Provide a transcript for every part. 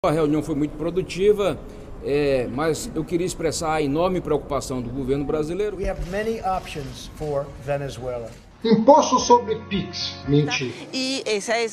A reunião foi muito produtiva, mas eu queria expressar a enorme preocupação do governo brasileiro. We have many options for Venezuela. Imposto sobre PIX, mentira. E essa é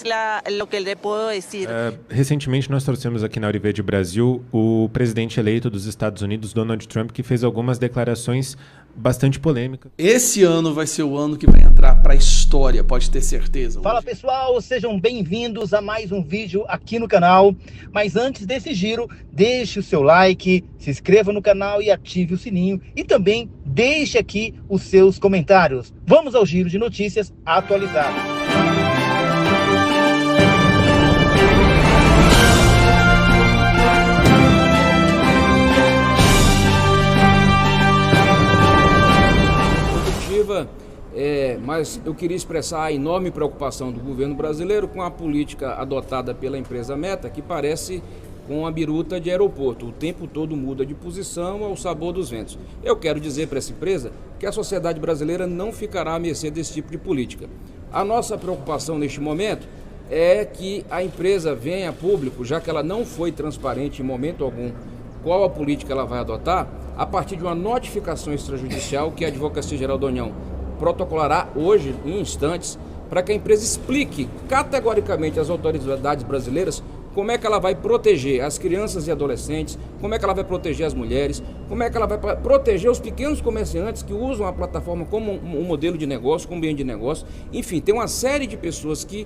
o que eu posso dizer. Recentemente nós trouxemos aqui na Auriverde Brasil o presidente eleito dos Estados Unidos, Donald Trump, que fez algumas declarações bastante polêmicas. Esse ano vai ser o ano que vai entrar para a história, pode ter certeza. Fala pessoal, sejam bem-vindos a mais um vídeo aqui no canal. Mas antes desse giro, deixe o seu like, se inscreva no canal e ative o sininho. E também deixe aqui os seus comentários. Vamos ao giro de notícias atualizadas. Mas eu queria expressar a enorme preocupação do governo brasileiro com a política adotada pela empresa Meta, que parece com a biruta de aeroporto. O tempo todo muda de posição ao sabor dos ventos. Eu quero dizer para essa empresa que a sociedade brasileira não ficará à mercê desse tipo de política. A nossa preocupação neste momento é que a empresa venha a público, já que ela não foi transparente em momento algum qual a política ela vai adotar, a partir de uma notificação extrajudicial que a Advocacia Geral da União protocolará hoje, em instantes, para que a empresa explique categoricamente às autoridades brasileiras como é que ela vai proteger as crianças e adolescentes, como é que ela vai proteger as mulheres, como é que ela vai proteger os pequenos comerciantes que usam a plataforma como um modelo de negócio, como bem de negócio. Enfim, tem uma série de pessoas que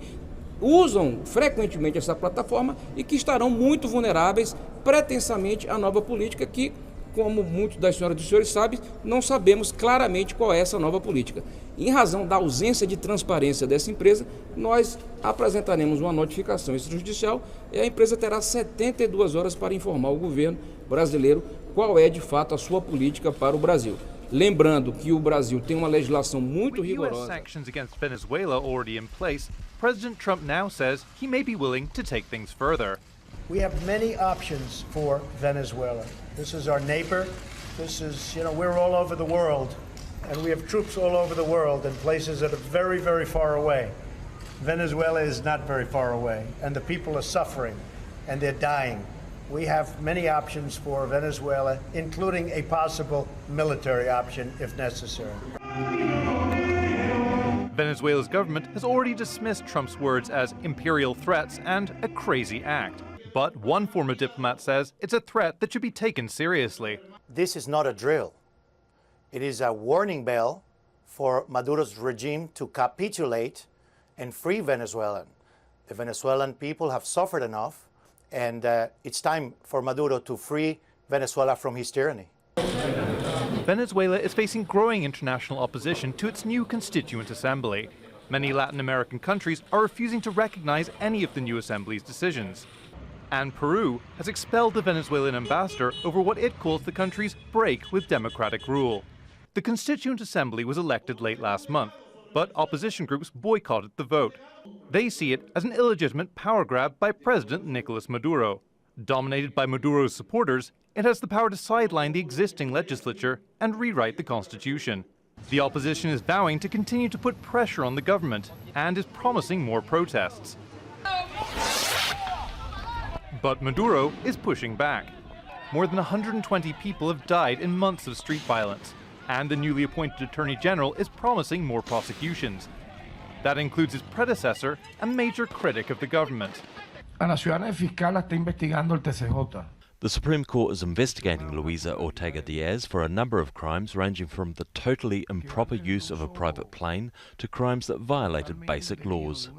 usam frequentemente essa plataforma e que estarão muito vulneráveis pretensamente à nova política que, como muitos das senhoras e dos senhores sabem, não sabemos claramente qual é essa nova política. Em razão da ausência de transparência dessa empresa, nós apresentaremos uma notificação extrajudicial e a empresa terá 72 horas para informar o governo brasileiro qual é de fato a sua política para o Brasil. Lembrando que o Brasil tem uma legislação muito rigorosa. With US sanctions against Venezuela already in place, President Trump now says he may be willing to take things further. We have many options for Venezuela. This is our neighbor. This is, we're all over the world, and we have troops all over the world in places that are very, very far away. Venezuela is not very far away, and the people are suffering, and they're dying. We have many options for Venezuela, including a possible military option if necessary. Venezuela's government has already dismissed Trump's words as imperial threats and a crazy act. But one former diplomat says it's a threat that should be taken seriously. This is not a drill. It is a warning bell for Maduro's regime to capitulate and free Venezuela. The Venezuelan people have suffered enough, and it's time for Maduro to free Venezuela from his tyranny. Venezuela is facing growing international opposition to its new constituent assembly. Many Latin American countries are refusing to recognize any of the new assembly's decisions. And Peru has expelled the Venezuelan ambassador over what it calls the country's break with democratic rule. The Constituent Assembly was elected late last month, but opposition groups boycotted the vote. They see it as an illegitimate power grab by President Nicolas Maduro. Dominated by Maduro's supporters, it has the power to sideline the existing legislature and rewrite the constitution. The opposition is vowing to continue to put pressure on the government and is promising more protests. But Maduro is pushing back. More than 120 people have died in months of street violence, and the newly appointed Attorney General is promising more prosecutions. That includes his predecessor, a major critic of the government. La Nacional Fiscal está investigando el TCJ. The Supreme Court is investigating Luisa Ortega Diaz for a number of crimes ranging from the totally improper use of a private plane to crimes that violated basic laws.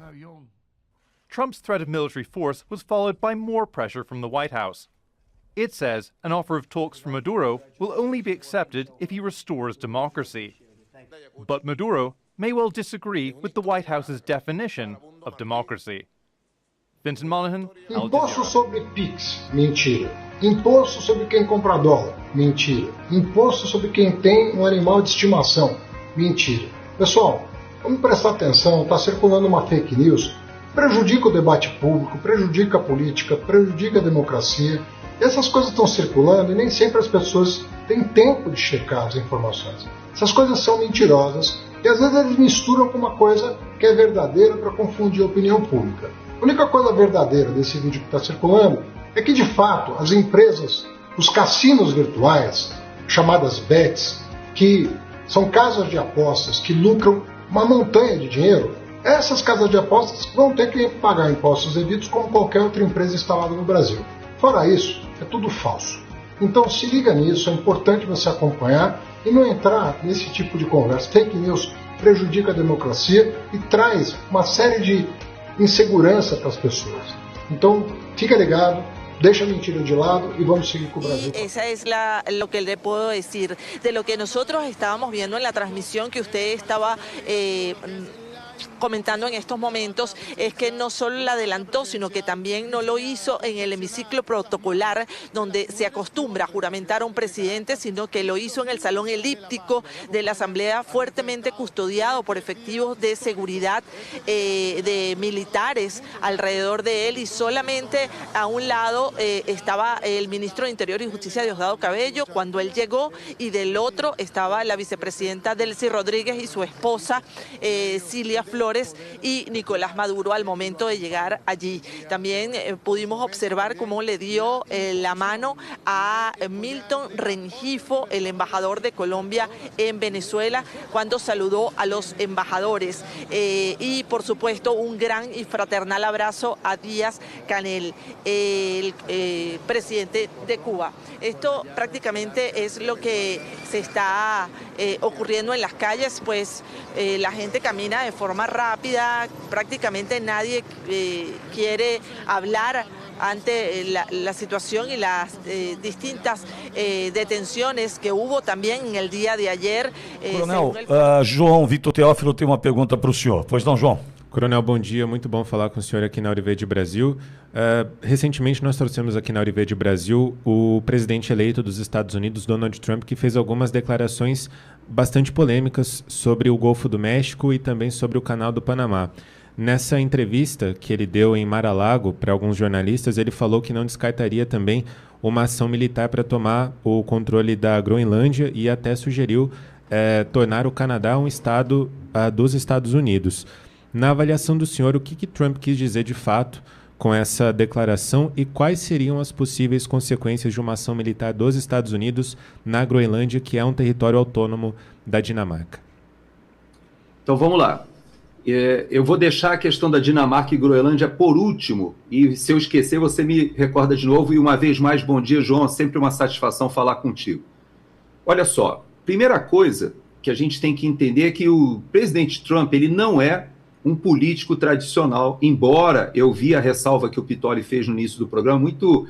Trump's threat of military force was followed by more pressure from the White House. It says an offer of talks from Maduro will only be accepted if he restores democracy. But Maduro may well disagree with the White House's definition of democracy. Vincent Monahan, Al Imposto Jazeera. sobre PIX, mentira. Imposto sobre quem compra dólar, mentira. Imposto sobre quem tem um animal de estimação, mentira. Pessoal, vamos prestar atenção, está circulando uma fake news, prejudica o debate público, prejudica a política, prejudica a democracia. E essas coisas estão circulando e nem sempre as pessoas têm tempo de checar as informações. Essas coisas são mentirosas e às vezes eles misturam com uma coisa que é verdadeira para confundir a opinião pública. A única coisa verdadeira desse vídeo que está circulando é que, de fato, as empresas, os cassinos virtuais, chamadas bets, que são casas de apostas que lucram uma montanha de dinheiro, essas casas de apostas vão ter que pagar impostos devidos como qualquer outra empresa instalada no Brasil. Fora isso, é tudo falso. Então se liga nisso, é importante você acompanhar e não entrar nesse tipo de conversa. Fake news prejudica a democracia e traz uma série de insegurança para as pessoas. Então, fica ligado, deixa a mentira de lado y vamos a seguir con Brasil. Esa es lo que le puedo decir. De lo que nosotros estábamos viendo en la transmisión que usted estaba comentando en estos momentos, es que no solo la adelantó, sino que también no lo hizo en el hemiciclo protocolar donde se acostumbra a juramentar a un presidente, sino que lo hizo en el salón elíptico de la Asamblea, fuertemente custodiado por efectivos de seguridad de militares alrededor de él, y solamente a un lado estaba el ministro de Interior y Justicia, Diosdado Cabello, cuando él llegó, y del otro estaba la vicepresidenta Delcy Rodríguez y su esposa Cilia Flores y Nicolás Maduro al momento de llegar allí. También pudimos observar cómo le dio la mano a Milton Rengifo, el embajador de Colombia en Venezuela, cuando saludó a los embajadores. Y por supuesto un gran y fraternal abrazo a Díaz-Canel, el presidente de Cuba. Esto prácticamente es lo que se está ocurriendo en las calles, pues la gente camina de forma rápida, prácticamente nadie quiere hablar ante la situación y las distintas detenciones que hubo también en el día de ayer. Coronel, João Victor Teófilo tem uma pergunta para o senhor. Pois não, João? Coronel, bom dia. Muito bom falar com o senhor aqui na Auriverde Brasil. Recentemente nós trouxemos aqui na Auriverde Brasil o presidente eleito dos Estados Unidos, Donald Trump, que fez algumas declarações bastante polêmicas sobre o Golfo do México e também sobre o Canal do Panamá. Nessa entrevista que ele deu em Mar-a-Lago para alguns jornalistas, ele falou que não descartaria também uma ação militar para tomar o controle da Groenlândia e até sugeriu tornar o Canadá um estado dos Estados Unidos. Na avaliação do senhor, o que Trump quis dizer de fato com essa declaração e quais seriam as possíveis consequências de uma ação militar dos Estados Unidos na Groenlândia, que é um território autônomo da Dinamarca? Então vamos lá. Eu vou deixar a questão da Dinamarca e Groenlândia por último, e se eu esquecer você me recorda de novo, e uma vez mais, bom dia, João, sempre uma satisfação falar contigo. Olha só, primeira coisa que a gente tem que entender é que o presidente Trump, ele não é um político tradicional, embora eu vi a ressalva que o Pitoli fez no início do programa, muito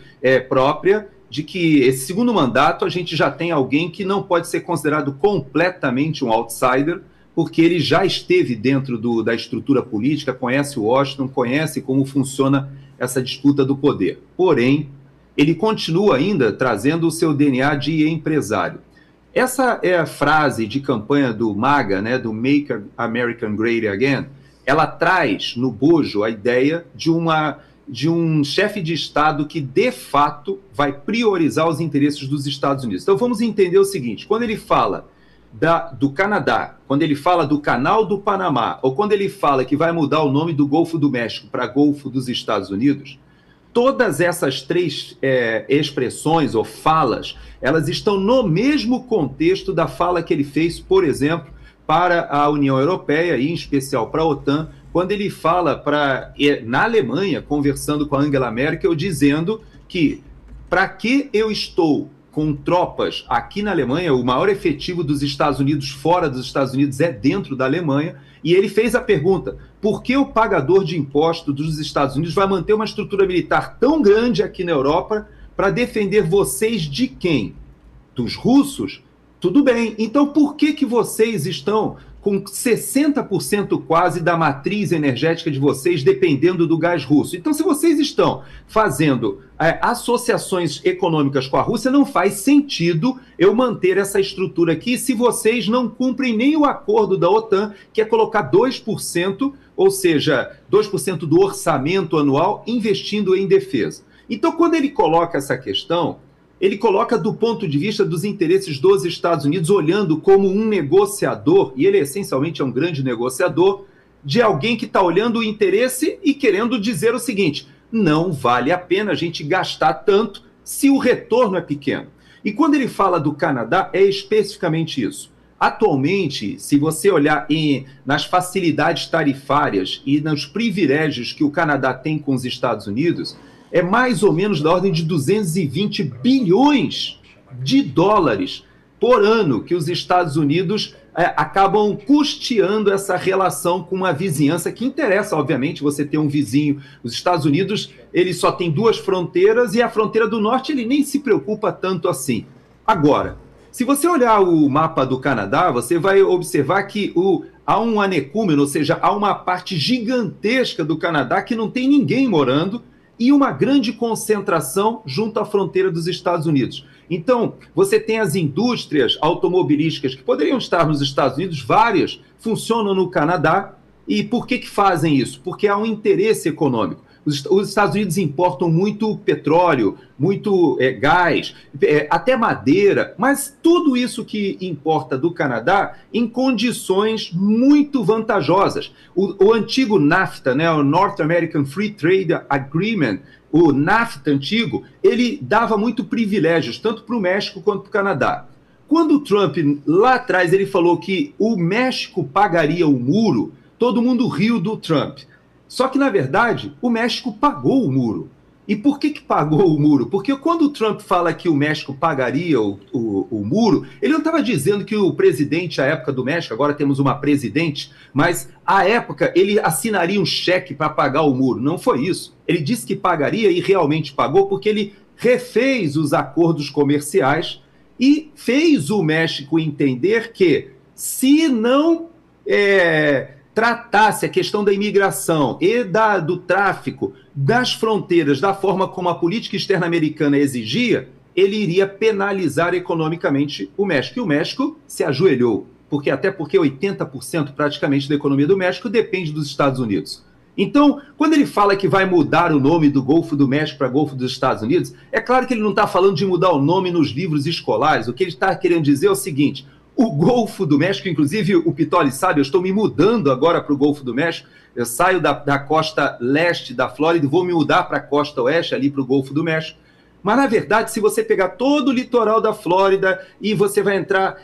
própria, de que esse segundo mandato a gente já tem alguém que não pode ser considerado completamente um outsider, porque ele já esteve dentro da estrutura política, conhece Washington, conhece como funciona essa disputa do poder. Porém, ele continua ainda trazendo o seu DNA de empresário. Essa é a frase de campanha do MAGA, né, do Make America Great Again. Ela traz no bojo a ideia de um chefe de Estado que, de fato, vai priorizar os interesses dos Estados Unidos. Então, vamos entender o seguinte, quando ele fala do Canadá, quando ele fala do Canal do Panamá, ou quando ele fala que vai mudar o nome do Golfo do México para Golfo dos Estados Unidos, todas essas três expressões ou falas, elas estão no mesmo contexto da fala que ele fez, por exemplo, para a União Europeia e, em especial, para a OTAN, quando ele fala na Alemanha, conversando com a Angela Merkel, dizendo que para que eu estou com tropas aqui na Alemanha, o maior efetivo dos Estados Unidos fora dos Estados Unidos é dentro da Alemanha, e ele fez a pergunta, por que o pagador de imposto dos Estados Unidos vai manter uma estrutura militar tão grande aqui na Europa para defender vocês de quem? Dos russos? Tudo bem, então por que vocês estão com 60% quase da matriz energética de vocês dependendo do gás russo? Então, se vocês estão fazendo associações econômicas com a Rússia, não faz sentido eu manter essa estrutura aqui se vocês não cumprem nem o acordo da OTAN, que é colocar 2%, ou seja, 2% do orçamento anual investindo em defesa. Então, quando ele coloca essa questão, ele coloca do ponto de vista dos interesses dos Estados Unidos, olhando como um negociador, e ele essencialmente é um grande negociador, de alguém que está olhando o interesse e querendo dizer o seguinte, não vale a pena a gente gastar tanto se o retorno é pequeno. E quando ele fala do Canadá, é especificamente isso. Atualmente, se você olhar nas facilidades tarifárias e nos privilégios que o Canadá tem com os Estados Unidos, é mais ou menos da ordem de 220 bilhões de dólares por ano que os Estados Unidos acabam custeando essa relação com uma vizinhança que interessa, obviamente, você ter um vizinho. Os Estados Unidos, ele só tem 2 fronteiras e a fronteira do norte ele nem se preocupa tanto assim. Agora, se você olhar o mapa do Canadá, você vai observar que há um anecúmeno, ou seja, há uma parte gigantesca do Canadá que não tem ninguém morando e uma grande concentração junto à fronteira dos Estados Unidos. Então, você tem as indústrias automobilísticas que poderiam estar nos Estados Unidos, várias funcionam no Canadá. E por que fazem isso? Porque há um interesse econômico. Os Estados Unidos importam muito petróleo, muito gás, até madeira, mas tudo isso que importa do Canadá em condições muito vantajosas. O antigo NAFTA, né, o North American Free Trade Agreement, o NAFTA antigo, ele dava muito privilégios, tanto para o México quanto para o Canadá. Quando o Trump, lá atrás, ele falou que o México pagaria o muro, todo mundo riu do Trump. Só que, na verdade, o México pagou o muro. E por que pagou o muro? Porque quando o Trump fala que o México pagaria o muro, ele não estava dizendo que o presidente, à época do México, agora temos uma presidente, mas à época ele assinaria um cheque para pagar o muro. Não foi isso. Ele disse que pagaria e realmente pagou porque ele refez os acordos comerciais e fez o México entender que se não tratasse a questão da imigração e do tráfico das fronteiras da forma como a política externa americana exigia, ele iria penalizar economicamente o México. E o México se ajoelhou, até porque 80% praticamente da economia do México depende dos Estados Unidos. Então, quando ele fala que vai mudar o nome do Golfo do México para Golfo dos Estados Unidos, é claro que ele não está falando de mudar o nome nos livros escolares. O que ele está querendo dizer é o seguinte: o Golfo do México, inclusive o Pitoli sabe, eu estou me mudando agora para o Golfo do México, eu saio da costa leste da Flórida e vou me mudar para a costa oeste, ali para o Golfo do México. Mas, na verdade, se você pegar todo o litoral da Flórida e você vai entrar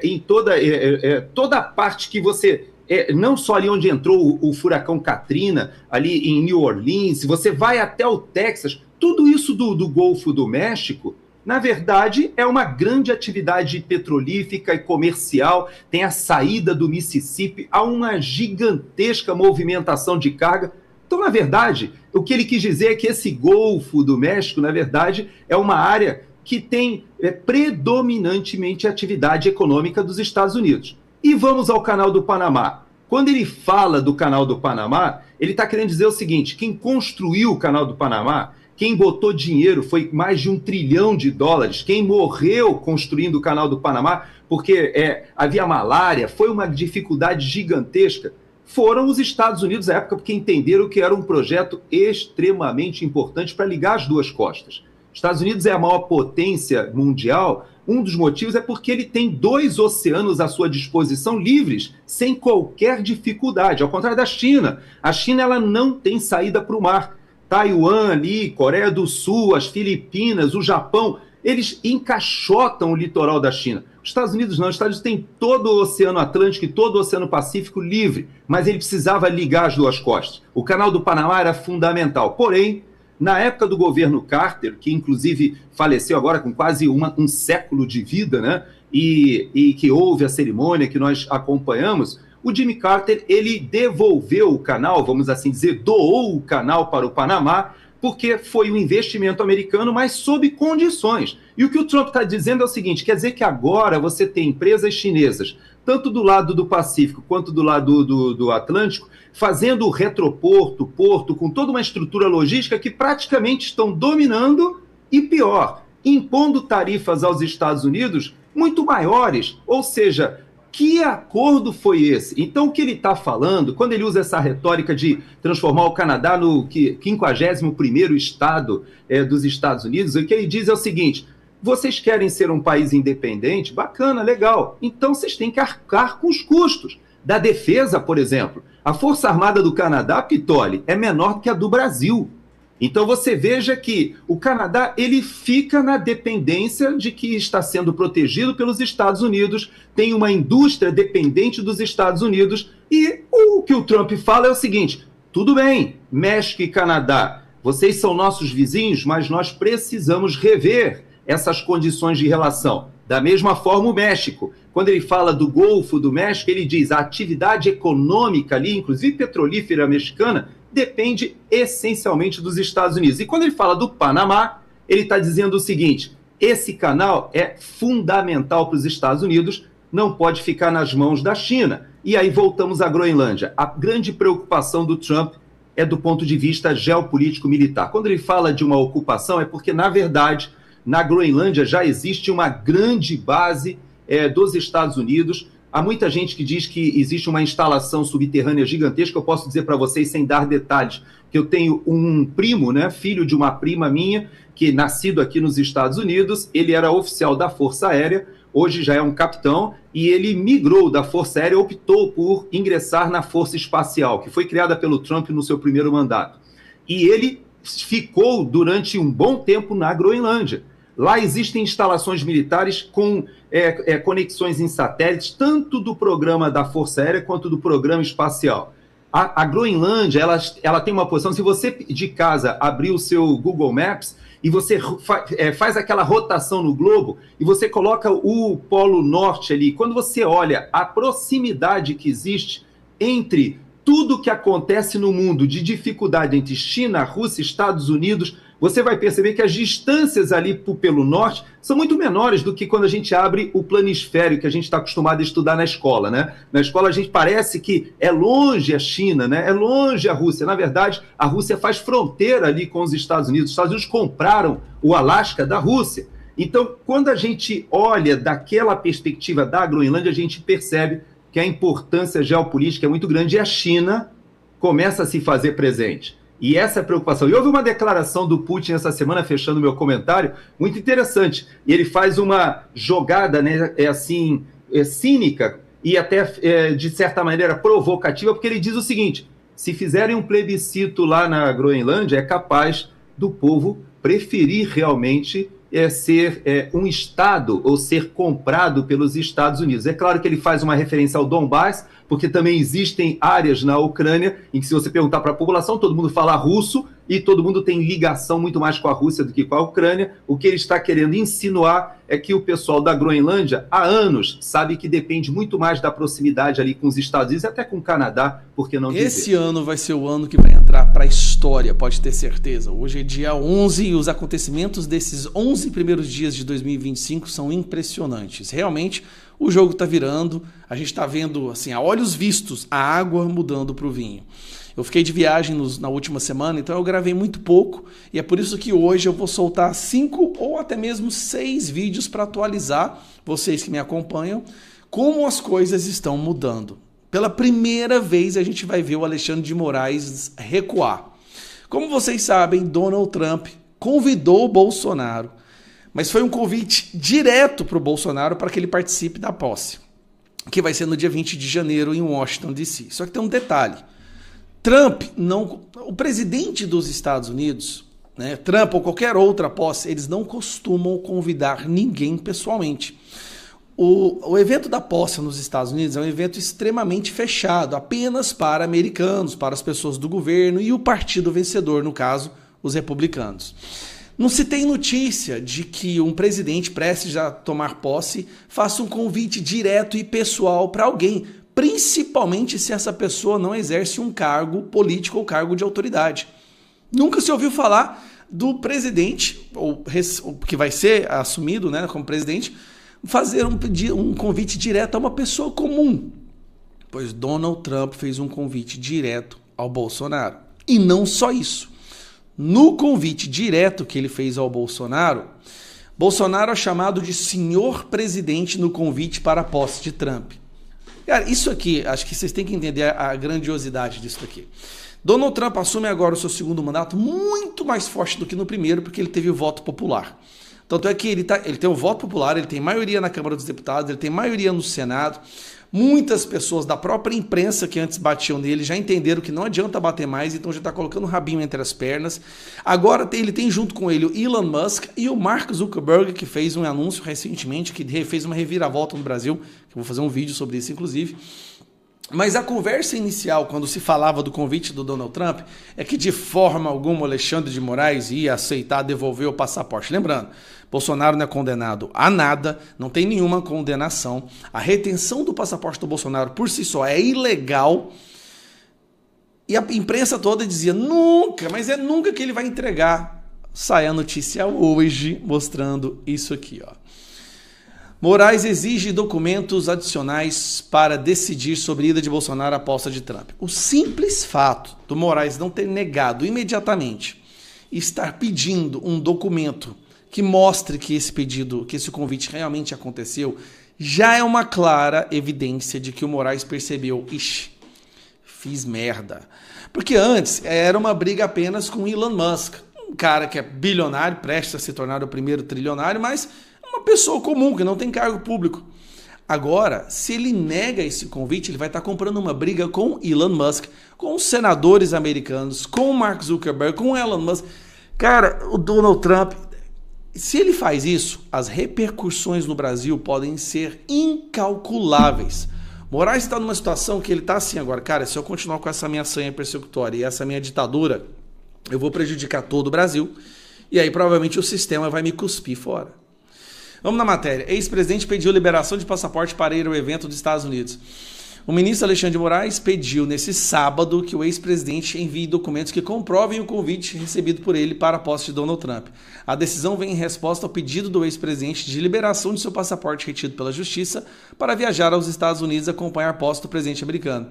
em toda a parte que você... não só ali onde entrou o furacão Katrina, ali em New Orleans, você vai até o Texas, tudo isso do Golfo do México, na verdade, é uma grande atividade petrolífera e comercial, tem a saída do Mississippi, há uma gigantesca movimentação de carga. Então, na verdade, o que ele quis dizer é que esse Golfo do México, na verdade, é uma área que tem predominantemente atividade econômica dos Estados Unidos. E vamos ao Canal do Panamá. Quando ele fala do Canal do Panamá, ele está querendo dizer o seguinte: quem construiu o Canal do Panamá, quem botou dinheiro, foi mais de $1 trilhão. Quem morreu construindo o Canal do Panamá, porque havia malária, foi uma dificuldade gigantesca, foram os Estados Unidos à época, porque entenderam que era um projeto extremamente importante para ligar as duas costas. Os Estados Unidos é a maior potência mundial. Um dos motivos é porque ele tem 2 oceanos à sua disposição livres, sem qualquer dificuldade, ao contrário da China. A China ela não tem saída para o mar. Taiwan ali, Coreia do Sul, as Filipinas, o Japão, eles encaixotam o litoral da China. Os Estados Unidos não, os Estados Unidos têm todo o Oceano Atlântico e todo o Oceano Pacífico livre, mas ele precisava ligar as duas costas. O Canal do Panamá era fundamental. Porém, na época do governo Carter, que inclusive faleceu agora com quase um século de vida, né? E que houve a cerimônia que nós acompanhamos, o Jimmy Carter, ele devolveu o canal, vamos assim dizer, doou o canal para o Panamá, porque foi um investimento americano, mas sob condições. E o que o Trump está dizendo é o seguinte: quer dizer que agora você tem empresas chinesas, tanto do lado do Pacífico quanto do lado do Atlântico, fazendo o retroporto, porto, com toda uma estrutura logística que praticamente estão dominando e, pior, impondo tarifas aos Estados Unidos muito maiores, ou seja... Que acordo foi esse? Então, o que ele está falando, quando ele usa essa retórica de transformar o Canadá no 51º estado dos Estados Unidos, o que ele diz é o seguinte: vocês querem ser um país independente? Bacana, legal. Então, vocês têm que arcar com os custos da defesa, por exemplo. A Força Armada do Canadá, Pitoli, é menor do que a do Brasil. Então você veja que o Canadá ele fica na dependência de que está sendo protegido pelos Estados Unidos, tem uma indústria dependente dos Estados Unidos, e o que o Trump fala é o seguinte: tudo bem, México e Canadá, vocês são nossos vizinhos, mas nós precisamos rever essas condições de relação. Da mesma forma o México, quando ele fala do Golfo do México, ele diz a atividade econômica ali, inclusive petrolífera mexicana, depende essencialmente dos Estados Unidos. E quando ele fala do Panamá, ele está dizendo o seguinte: esse canal é fundamental para os Estados Unidos, não pode ficar nas mãos da China. E aí voltamos à Groenlândia. A grande preocupação do Trump é do ponto de vista geopolítico-militar. Quando ele fala de uma ocupação, é porque, na verdade, na Groenlândia já existe uma grande base dos Estados Unidos. Há muita gente que diz que existe uma instalação subterrânea gigantesca. Eu posso dizer para vocês, sem dar detalhes, que eu tenho um primo, né, filho de uma prima minha, que nascido aqui nos Estados Unidos, ele era oficial da Força Aérea, hoje já é um capitão, e ele migrou da Força Aérea, optou por ingressar na Força Espacial, que foi criada pelo Trump no seu primeiro mandato. E ele ficou durante um bom tempo na Groenlândia. Lá existem instalações militares com conexões em satélites, tanto do programa da Força Aérea quanto do programa espacial. A Groenlândia, ela tem uma posição, se você de casa abrir o seu Google Maps e você faz aquela rotação no globo e você coloca o Polo Norte ali, quando você olha a proximidade que existe entre tudo que acontece no mundo de dificuldade entre China, Rússia, Estados Unidos, você vai perceber que as distâncias ali pelo norte são muito menores do que quando a gente abre o planisfério que a gente está acostumado a estudar na escola, né? Na escola a gente parece que é longe a China, né? É longe a Rússia. Na verdade, a Rússia faz fronteira ali com os Estados Unidos. Os Estados Unidos compraram o Alasca da Rússia. Então, quando a gente olha daquela perspectiva da Groenlândia, a gente percebe que a importância geopolítica é muito grande e a China começa a se fazer presente. E essa é a preocupação. E houve uma declaração do Putin essa semana, fechando meu comentário, muito interessante. E ele faz uma jogada, né, cínica e até, de certa maneira, provocativa, porque ele diz o seguinte: se fizerem um plebiscito lá na Groenlândia, é capaz do povo preferir realmente ser um Estado ou ser comprado pelos Estados Unidos. É claro que ele faz uma referência ao Donbass, porque também existem áreas na Ucrânia em que, se você perguntar para a população, todo mundo fala russo e todo mundo tem ligação muito mais com a Rússia do que com a Ucrânia. O que ele está querendo insinuar é que o pessoal da Groenlândia, há anos, sabe que depende muito mais da proximidade ali com os Estados Unidos e até com o Canadá, por que não dizer? Esse ano vai ser o ano que vai entrar para a história, pode ter certeza. Hoje é dia 11 e os acontecimentos desses 11 primeiros dias de 2025 são impressionantes. Realmente, o jogo está virando, a gente está vendo, assim, a olhos vistos, a água mudando para o vinho. Eu fiquei de viagem na última semana, então eu gravei muito pouco, e é por isso que hoje eu vou soltar 5 ou até mesmo 6 vídeos para atualizar vocês que me acompanham como as coisas estão mudando. Pela primeira vez a gente vai ver o Alexandre de Moraes recuar. Como vocês sabem, Donald Trump convidou o Bolsonaro, mas foi um convite direto para o Bolsonaro para que ele participe da posse, que vai ser no dia 20 de janeiro em Washington, D.C. Só que tem um detalhe. O presidente dos Estados Unidos, né, Trump ou qualquer outra posse, eles não costumam convidar ninguém pessoalmente. O evento da posse nos Estados Unidos é um evento extremamente fechado, apenas para americanos, para as pessoas do governo e o partido vencedor, no caso, os republicanos. Não se tem notícia de que um presidente prestes a tomar posse faça um convite direto e pessoal para alguém, principalmente se essa pessoa não exerce um cargo político ou cargo de autoridade. Nunca se ouviu falar do presidente, ou que vai ser assumido, né, como presidente, fazer um convite direto a uma pessoa comum. Pois Donald Trump fez um convite direto ao Bolsonaro. E não só isso. No convite direto que ele fez ao Bolsonaro, Bolsonaro é chamado de senhor presidente no convite para a posse de Trump. Cara, isso aqui, acho que vocês têm que entender a grandiosidade disso aqui. Donald Trump assume agora o seu segundo mandato muito mais forte do que no primeiro, porque ele teve o voto popular. Tanto é que ele tem o voto popular, ele tem maioria na Câmara dos Deputados, ele tem maioria no Senado, Muitas pessoas da própria imprensa que antes batiam nele já entenderam que não adianta bater mais, então já está colocando o rabinho entre as pernas. Agora ele tem junto com ele o Elon Musk e o Mark Zuckerberg, que fez um anúncio recentemente, que fez uma reviravolta no Brasil, que eu vou fazer um vídeo sobre isso, inclusive. Mas a conversa inicial, quando se falava do convite do Donald Trump, é que de forma alguma o Alexandre de Moraes ia aceitar devolver o passaporte. Lembrando, Bolsonaro não é condenado a nada, não tem nenhuma condenação. A retenção do passaporte do Bolsonaro por si só é ilegal. E a imprensa toda dizia, nunca, mas é nunca que ele vai entregar. Sai a notícia hoje mostrando isso aqui, ó. Moraes exige documentos adicionais para decidir sobre a ida de Bolsonaro à posse de Trump. O simples fato do Moraes não ter negado imediatamente e estar pedindo um documento que mostre que esse pedido, que esse convite realmente aconteceu, já é uma clara evidência de que o Moraes percebeu, ixi, fiz merda. Porque antes era uma briga apenas com Elon Musk, um cara que é bilionário, prestes a se tornar o primeiro trilionário, mas uma pessoa comum, que não tem cargo público. Agora, se ele nega esse convite, ele vai estar comprando uma briga com Elon Musk, com os senadores americanos, com o Mark Zuckerberg, com o Elon Musk. Cara, o Donald Trump, se ele faz isso, as repercussões no Brasil podem ser incalculáveis. Moraes está numa situação que ele está assim agora, cara, se eu continuar com essa minha sanha persecutória e essa minha ditadura, eu vou prejudicar todo o Brasil, e aí provavelmente o sistema vai me cuspir fora. Vamos na matéria. Ex-presidente pediu liberação de passaporte para ir ao evento dos Estados Unidos. O ministro Alexandre de Moraes pediu nesse sábado que o ex-presidente envie documentos que comprovem o convite recebido por ele para a posse de Donald Trump. A decisão vem em resposta ao pedido do ex-presidente de liberação de seu passaporte retido pela Justiça para viajar aos Estados Unidos e acompanhar a posse do presidente americano.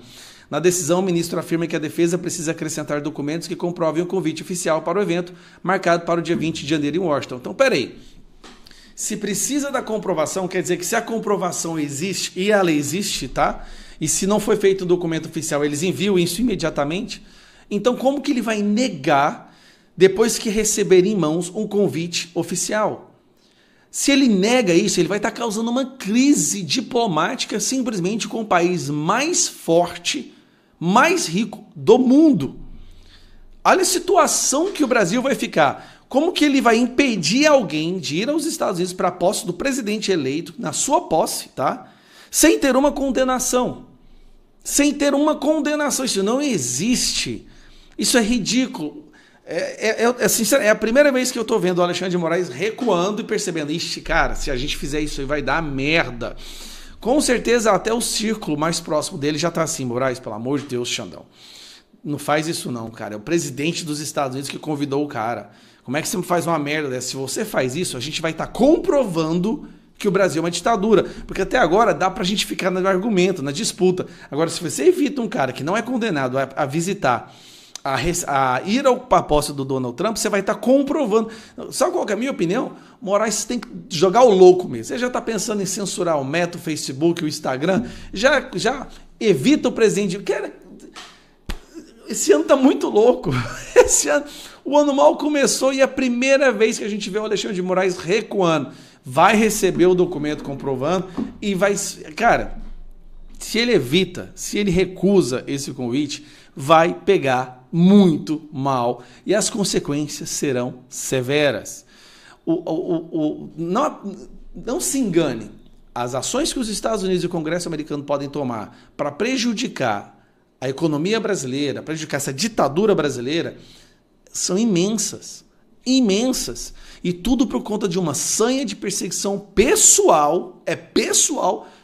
Na decisão, o ministro afirma que a defesa precisa acrescentar documentos que comprovem o convite oficial para o evento, marcado para o dia 20 de janeiro em Washington. Então, peraí. Se precisa da comprovação, quer dizer que se a comprovação existe, e ela existe, tá? E se não foi feito o documento oficial, eles enviam isso imediatamente. Então, como que ele vai negar depois que receber em mãos um convite oficial? Se ele nega isso, ele vai estar causando uma crise diplomática simplesmente com o país mais forte, mais rico do mundo. Olha a situação que o Brasil vai ficar. Como que ele vai impedir alguém de ir aos Estados Unidos para a posse do presidente eleito, na sua posse, tá? Sem ter uma condenação. Sem ter uma condenação. Isso não existe. Isso é ridículo. É a primeira vez que eu estou vendo o Alexandre de Moraes recuando e percebendo, ixi, cara, se a gente fizer isso aí vai dar merda. Com certeza até o círculo mais próximo dele já está assim, Moraes, pelo amor de Deus, Xandão. Não faz isso não, cara. É o presidente dos Estados Unidos que convidou o cara. Como é que você faz uma merda dessa? Se você faz isso, a gente vai estar comprovando que o Brasil é uma ditadura. Porque até agora dá pra gente ficar no argumento, na disputa. Agora, se você evita um cara que não é condenado a visitar, a ir ao posse do Donald Trump, você vai estar comprovando. Sabe qual que é a minha opinião? Moraes tem que jogar o louco mesmo. Você já está pensando em censurar o Meta, o Facebook, o Instagram. Já evita o presidente. Cara, esse ano tá muito louco. Esse ano, o ano mal começou e é a primeira vez que a gente vê o Alexandre de Moraes recuando. Vai receber o documento comprovando e vai... Cara, se ele evita, se ele recusa esse convite, vai pegar muito mal e as consequências serão severas. Não se engane. As ações que os Estados Unidos e o Congresso americano podem tomar para prejudicar a economia brasileira, prejudicar essa ditadura brasileira, são imensas. Imensas. E tudo por conta de uma sanha de perseguição pessoal,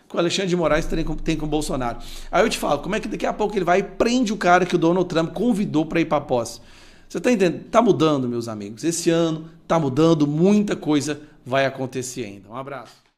que o Alexandre de Moraes tem com o Bolsonaro. Aí eu te falo, como é que daqui a pouco ele vai e prende o cara que o Donald Trump convidou para ir para a posse? Você tá entendendo? Tá mudando, meus amigos. Esse ano tá mudando, muita coisa vai acontecer ainda. Um abraço.